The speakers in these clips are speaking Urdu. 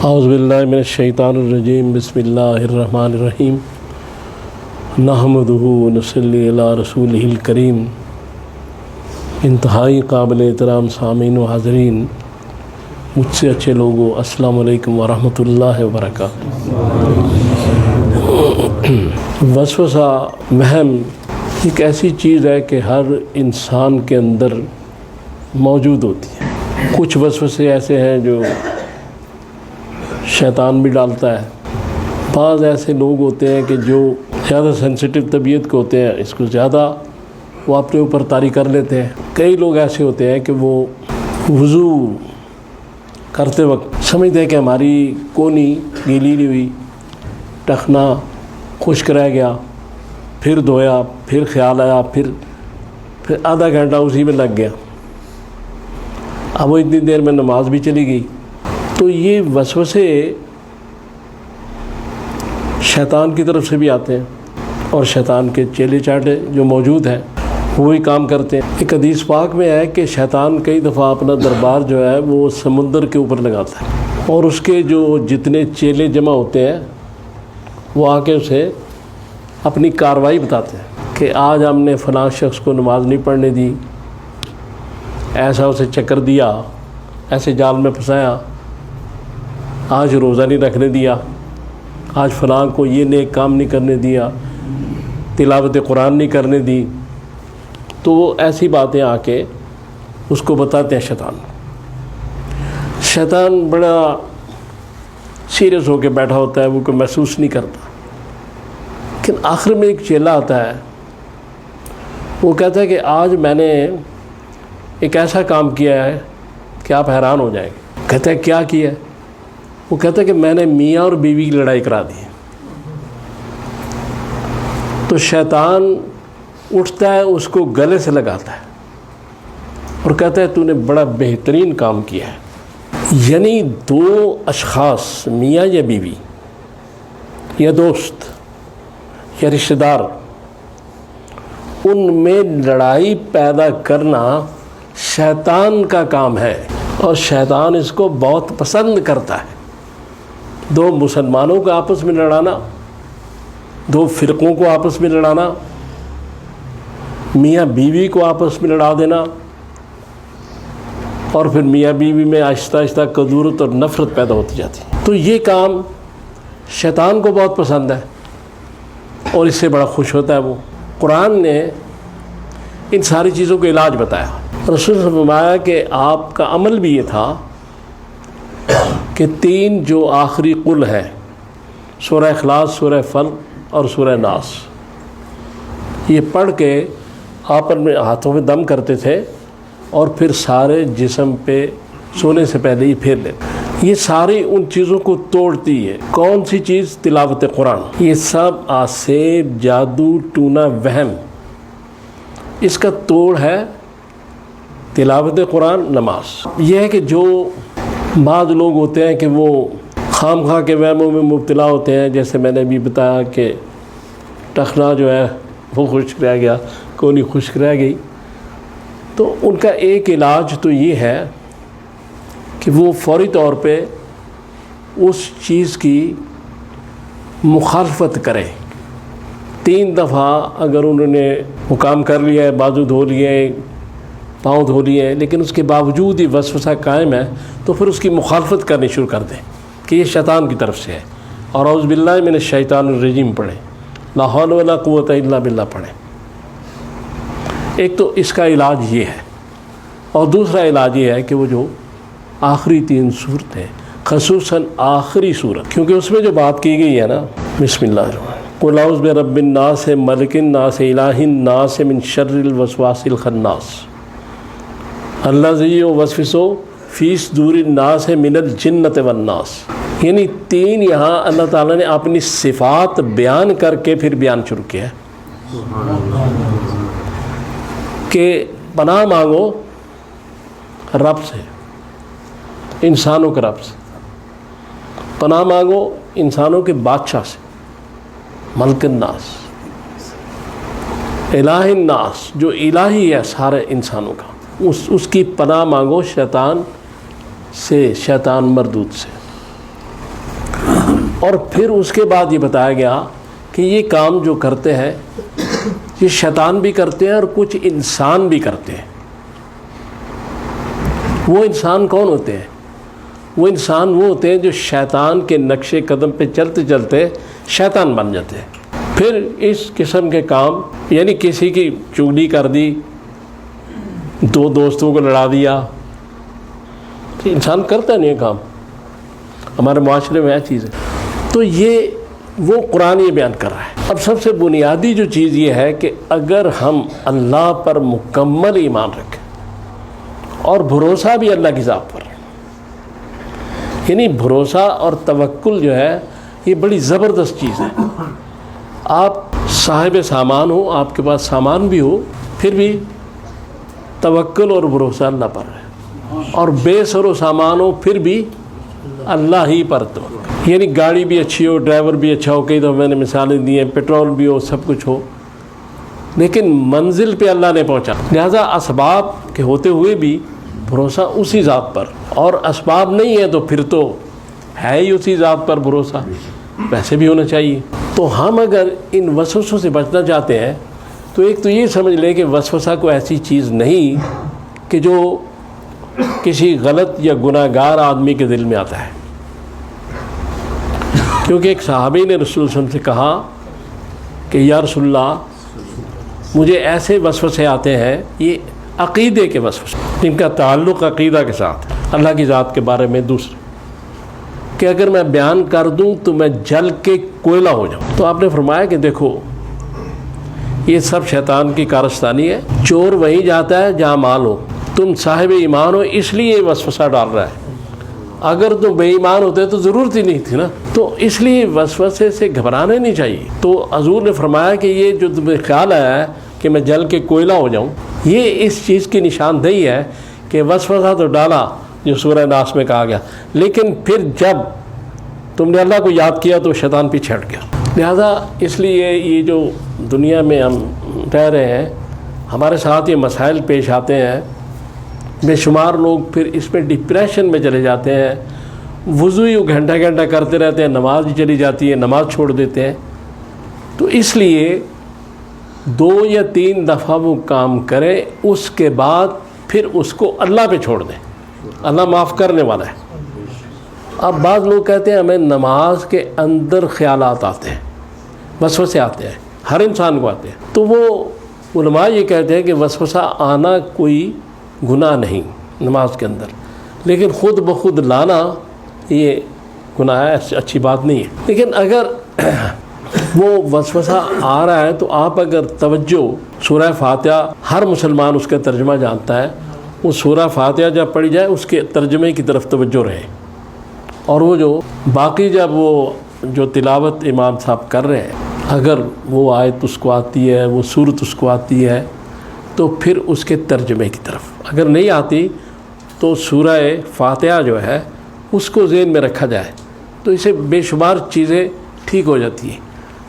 اعوذ باللہ من الشیطان الرجیم بسم اللہ الرحمن الرحیم نحمدہ ونصلی علی رسولہ الکریم۔ انتہائی قابل احترام سامعین و حاضرین، مجھ سے اچھے لوگوں، السلام علیکم ورحمۃ اللہ وبرکاتہ۔ وسوسہ، وہم ایک ایسی چیز ہے کہ ہر انسان کے اندر موجود ہوتی ہے۔ کچھ وسوسے ایسے ہیں جو شیطان بھی ڈالتا ہے، بعض ایسے لوگ ہوتے ہیں کہ جو زیادہ سینسٹیو طبیعت کے ہوتے ہیں، اس کو زیادہ وہ اپنے اوپر طاری کر لیتے ہیں۔ کئی لوگ ایسے ہوتے ہیں کہ وہ وضو کرتے وقت سمجھتے ہیں کہ ہماری کونی گیلی نہیں ہوئی، ٹخنا خشک رہ گیا، پھر دھویا، پھر خیال آیا، پھر آدھا گھنٹہ اسی میں لگ گیا، اب وہ اتنی دیر میں نماز بھی چلی گئی۔ تو یہ وسوسے شیطان کی طرف سے بھی آتے ہیں، اور شیطان کے چیلے چاٹے جو موجود ہیں وہی کام کرتے ہیں۔ ایک حدیث پاک میں ہے کہ شیطان کئی دفعہ اپنا دربار جو ہے وہ سمندر کے اوپر لگاتا ہے، اور اس کے جو جتنے چیلے جمع ہوتے ہیں وہ آ کے اسے اپنی کارروائی بتاتے ہیں کہ آج ہم نے فلاں شخص کو نماز نہیں پڑھنے دی، ایسا اسے چکر دیا، ایسے جال میں پھنسایا، آج روزہ نہیں رکھنے دیا، آج فلاں کو یہ نیک کام نہیں کرنے دیا، تلاوت قرآن نہیں کرنے دی۔ تو وہ ایسی باتیں آ کے اس کو بتاتے ہیں شیطان۔ شیطان بڑا سیریس ہو کے بیٹھا ہوتا ہے، وہ کوئی محسوس نہیں کرتا، لیکن آخر میں ایک چیلا آتا ہے، وہ کہتا ہے کہ آج میں نے ایک ایسا کام کیا ہے کہ آپ حیران ہو جائیں گے۔ کہتا ہے کیا کیا ہے؟ وہ کہتا ہے کہ میں نے میاں اور بیوی کی لڑائی کرا دی ہے۔ تو شیطان اٹھتا ہے، اس کو گلے سے لگاتا ہے اور کہتا ہے تو نے بڑا بہترین کام کیا ہے۔ یعنی دو اشخاص، میاں یا بیوی یا دوست یا رشتہ دار، ان میں لڑائی پیدا کرنا شیطان کا کام ہے، اور شیطان اس کو بہت پسند کرتا ہے۔ دو مسلمانوں کو آپس میں لڑانا، دو فرقوں کو آپس میں لڑانا، میاں بیوی کو آپس میں لڑا دینا، اور پھر میاں بیوی میں آہستہ آہستہ کدورت اور نفرت پیدا ہوتی جاتی ہے۔ تو یہ کام شیطان کو بہت پسند ہے اور اس سے بڑا خوش ہوتا ہے وہ۔ قرآن نے ان ساری چیزوں کا علاج بتایا۔ رسول نے فرمایا کہ آپ کا عمل بھی یہ تھا کہ تین جو آخری قل ہے، سورہ اخلاص، سورہ فلق اور سورہ ناس، یہ پڑھ کے آپ اپنے ہاتھوں میں دم کرتے تھے، اور پھر سارے جسم پہ سونے سے پہلے ہی پھیر لیتے۔ یہ ساری ان چیزوں کو توڑتی ہے۔ کون سی چیز؟ تلاوت قرآن۔ یہ سب آسیب، جادو ٹونا، وہم، اس کا توڑ ہے تلاوت قرآن، نماز۔ یہ ہے کہ جو بعض لوگ ہوتے ہیں کہ وہ خام خواہ کے وہموں میں مبتلا ہوتے ہیں، جیسے میں نے بھی بتایا کہ ٹخنا جو ہے وہ خشک رہ گیا، کونی خشک رہ گئی، تو ان کا ایک علاج تو یہ ہے کہ وہ فوری طور پہ اس چیز کی مخالفت کرے۔ 3 دفعہ اگر انہوں نے وہ کام کر لیا ہے، بازو دھو لیے، پاؤں دھو لیے ہیں، لیکن اس کے باوجود ہی وسوسہ قائم ہے، تو پھر اس کی مخالفت کرنی شروع کر دیں کہ یہ شیطان کی طرف سے ہے، اور اعوذ باللہ من الشیطان الرجیم پڑھیں، لا حول ولا قوت الا باللہ پڑھیں۔ ایک تو اس کا علاج یہ ہے، اور دوسرا علاج یہ ہے کہ وہ جو آخری 3 صورتیں، خصوصاً آخری صورت، کیونکہ اس میں جو بات کی گئی ہے نا، بسم اللہ الرحمن الرحیم، قل اعوذ برب الناس ملک الناس الہ الناس من شر الوسواس الخناس الذی یوسوس فی صدور الناس من الجنۃ والناس۔ یعنی 3 یہاں اللہ تعالیٰ نے اپنی صفات بیان کر کے پھر بیان شروع کیا ہے کہ پناہ مانگو رب سے، انسانوں کے رب سے، پناہ مانگو انسانوں کے بادشاہ سے، ملک الناس، الہ الناس، جو الہی ہے سارے انسانوں کا، اس کی پناہ مانگو شیطان سے، شیطان مردود سے۔ اور پھر اس کے بعد یہ بتایا گیا کہ یہ کام جو کرتے ہیں یہ شیطان بھی کرتے ہیں اور کچھ انسان بھی کرتے ہیں۔ وہ انسان کون ہوتے ہیں؟ وہ انسان وہ ہوتے ہیں جو شیطان کے نقش قدم پہ چلتے چلتے شیطان بن جاتے ہیں۔ پھر اس قسم کے کام، یعنی کسی کی چگلی کر دی، دو دوستوں کو لڑا دیا، انسان کرتا نہیں ہے کام، ہمارے معاشرے میں یہ چیز ہے۔ تو یہ وہ قرآن یہ بیان کر رہا ہے۔ اب سب سے بنیادی جو چیز یہ ہے کہ اگر ہم اللہ پر مکمل ایمان رکھیں اور بھروسہ بھی اللہ کی ذات پر، یعنی بھروسہ اور توکل جو ہے یہ بڑی زبردست چیز ہے۔ آپ صاحب سامان ہو، آپ کے پاس سامان بھی ہو، پھر بھی توکل اور بھروسہ اللہ پر ہے، اور بے سر و سامان ہو پھر بھی اللہ ہی پر تو، یعنی گاڑی بھی اچھی ہو، ڈرائیور بھی اچھا ہو، کئی دفعہ میں نے مثالیں دی ہیں، پیٹرول بھی ہو، سب کچھ ہو، لیکن منزل پہ اللہ نے پہنچا۔ لہذا اسباب کے ہوتے ہوئے بھی بھروسہ اسی ذات پر، اور اسباب نہیں ہے تو پھر تو ہے ہی اسی ذات پر بھروسہ، ویسے بھی ہونا چاہیے۔ تو ہم اگر ان وسوسوں سے بچنا چاہتے ہیں تو ایک تو یہ سمجھ لیں کہ وسوسہ کو ایسی چیز نہیں کہ جو کسی غلط یا گناہ گار آدمی کے دل میں آتا ہے، کیونکہ ایک صحابی نے رسول صلی اللہ علیہ وسلم سے کہا کہ یا رسول اللہ مجھے ایسے وسوسے آتے ہیں، یہ عقیدے کے وسوسے جن کا تعلق عقیدہ کے ساتھ ہے، اللہ کی ذات کے بارے میں، دوسرے کہ اگر میں بیان کر دوں تو میں جل کے کوئلہ ہو جاؤں۔ تو آپ نے فرمایا کہ دیکھو یہ سب شیطان کی کارستانی ہے، چور وہیں جاتا ہے جہاں مال ہو، تم صاحب ایمان ہو اس لیے یہ وسوسہ ڈال رہا ہے، اگر تم بے ایمان ہوتے تو ضرورت ہی نہیں تھی نا، تو اس لیے وسوسے سے گھبرانا نہیں چاہیے۔ تو حضور نے فرمایا کہ یہ جو تمہیں خیال آیا ہے کہ میں جل کے کوئلہ ہو جاؤں، یہ اس چیز کی نشاندہی ہے کہ وسوسہ تو ڈالا جو سورہ ناس میں کہا گیا، لیکن پھر جب تم نے اللہ کو یاد کیا تو شیطان پیچھے ہٹ گیا۔ لہذا اس لیے یہ جو دنیا میں ہم رہ رہے ہیں، ہمارے ساتھ یہ مسائل پیش آتے ہیں، بے شمار لوگ پھر اس میں ڈپریشن میں چلے جاتے ہیں، وضو ہی گھنٹہ گھنٹہ کرتے رہتے ہیں، نماز ہی چلی جاتی ہے، نماز چھوڑ دیتے ہیں۔ تو اس لیے 2 یا 3 دفعہ وہ کام کریں، اس کے بعد پھر اس کو اللہ پہ چھوڑ دیں، اللہ معاف کرنے والا ہے۔ اب بعض لوگ کہتے ہیں ہمیں نماز کے اندر خیالات آتے ہیں، وسوسے آتے ہیں، ہر انسان کو آتے ہیں، تو وہ علماء یہ کہتے ہیں کہ وسوسہ آنا کوئی گناہ نہیں نماز کے اندر، لیکن خود بخود لانا یہ گناہ ہے، اچھی بات نہیں ہے۔ لیکن اگر وہ وسوسہ آ رہا ہے تو آپ اگر توجہ، سورہ فاتحہ ہر مسلمان اس کا ترجمہ جانتا ہے، وہ سورہ فاتحہ جب پڑھی جائے اس کے ترجمے کی طرف توجہ رہے، اور وہ جو باقی جب وہ جو تلاوت امام صاحب کر رہے ہیں اگر وہ آیت اس کو آتی ہے، وہ سورت اس کو آتی ہے تو پھر اس کے ترجمے کی طرف، اگر نہیں آتی تو سورہ فاتحہ جو ہے اس کو ذہن میں رکھا جائے تو اسے بے شمار چیزیں ٹھیک ہو جاتی ہیں۔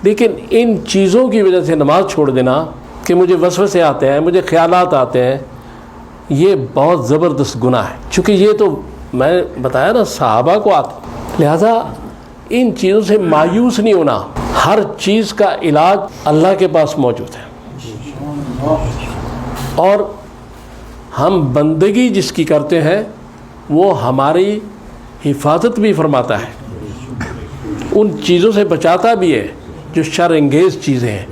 لیکن ان چیزوں کی وجہ سے نماز چھوڑ دینا کہ مجھے وسوسے آتے ہیں، مجھے خیالات آتے ہیں، یہ بہت زبردست گناہ ہے، چونکہ یہ تو میں نے بتایا نا صحابہ کو آتا۔ لہذا ان چیزوں سے مایوس نہیں ہونا، ہر چیز کا علاج اللہ کے پاس موجود ہے، اور ہم بندگی جس کی کرتے ہیں وہ ہماری حفاظت بھی فرماتا ہے، ان چیزوں سے بچاتا بھی ہے جو شر انگیز چیزیں ہیں۔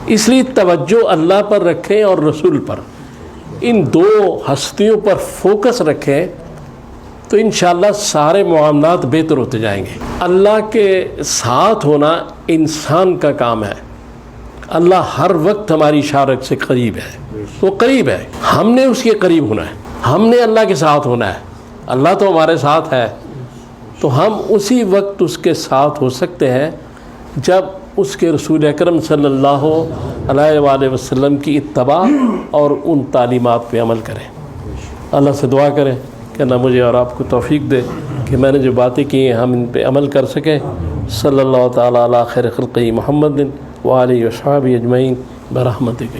اس لیے توجہ اللہ پر رکھیں اور رسول پر، ان 2 ہستیوں پر فوکس رکھیں تو انشاءاللہ سارے معاملات بہتر ہوتے جائیں گے۔ اللہ کے ساتھ ہونا انسان کا کام ہے، اللہ ہر وقت ہماری اشارت سے قریب ہے، وہ قریب ہے، ہم نے اس کے قریب ہونا ہے، ہم نے اللہ کے ساتھ ہونا ہے۔ اللہ تو ہمارے ساتھ ہے تو ہم اسی وقت اس کے ساتھ ہو سکتے ہیں جب اس کے رسول اکرم صلی اللہ علیہ وآلہ وسلم کی اتباع اور ان تعلیمات پہ عمل کریں۔ اللہ سے دعا کریں کہ اللہ مجھے اور آپ کو توفیق دے کہ میں نے جو باتیں کی ہیں ہم ان پہ عمل کر سکیں۔ صلی اللہ تعالیٰ علی خیر خلقہ محمد وآلہ وصحبہ اجمعین برحمتک۔